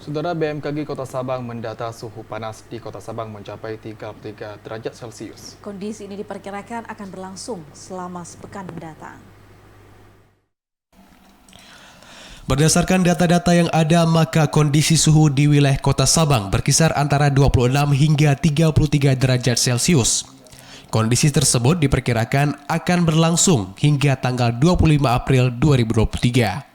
Saudara BMKG Kota Sabang mendata suhu panas di Kota Sabang mencapai 33 derajat Celcius. Kondisi ini diperkirakan akan berlangsung selama sepekan mendatang. Berdasarkan data-data yang ada, maka kondisi suhu di wilayah Kota Sabang berkisar antara 26 hingga 33 derajat Celcius. Kondisi tersebut diperkirakan akan berlangsung hingga tanggal 25 April 2023.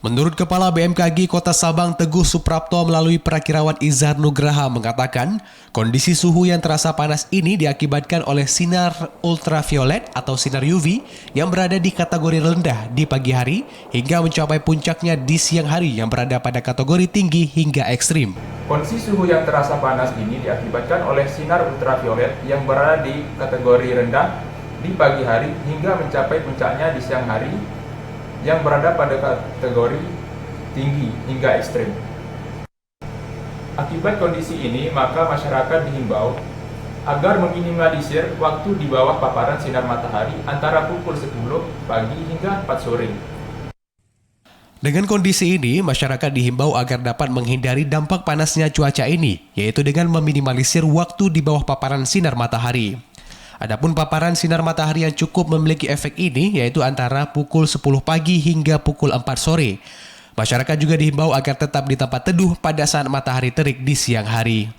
Menurut Kepala BMKG Kota Sabang Teguh Suprapto melalui Prakirawan Izhar Nugraha mengatakan, kondisi suhu yang terasa panas ini diakibatkan oleh sinar ultraviolet atau sinar UV yang berada di kategori rendah di pagi hari hingga mencapai puncaknya di siang hari yang berada pada kategori tinggi hingga ekstrim. Kondisi suhu yang terasa panas ini diakibatkan oleh sinar ultraviolet yang berada di kategori rendah di pagi hari hingga mencapai puncaknya di siang hari yang berada pada kategori tinggi hingga ekstrim. Akibat kondisi ini, maka masyarakat dihimbau agar meminimalisir waktu di bawah paparan sinar matahari antara pukul 10 pagi hingga 4 sore. Dengan kondisi ini, masyarakat dihimbau agar dapat menghindari dampak panasnya cuaca ini, yaitu dengan meminimalisir waktu di bawah paparan sinar matahari. Adapun paparan sinar matahari yang cukup memiliki efek ini yaitu antara pukul 10 pagi hingga pukul 4 sore. Masyarakat juga dihimbau agar tetap di tempat teduh pada saat matahari terik di siang hari.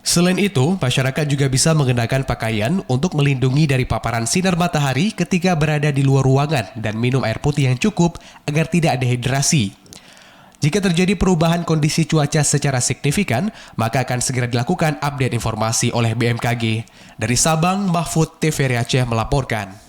Selain itu, masyarakat juga bisa mengenakan pakaian untuk melindungi dari paparan sinar matahari ketika berada di luar ruangan dan minum air putih yang cukup agar tidak dehidrasi. Jika terjadi perubahan kondisi cuaca secara signifikan, maka akan segera dilakukan update informasi oleh BMKG. Dari Sabang, Mahfud TVRI Aceh melaporkan.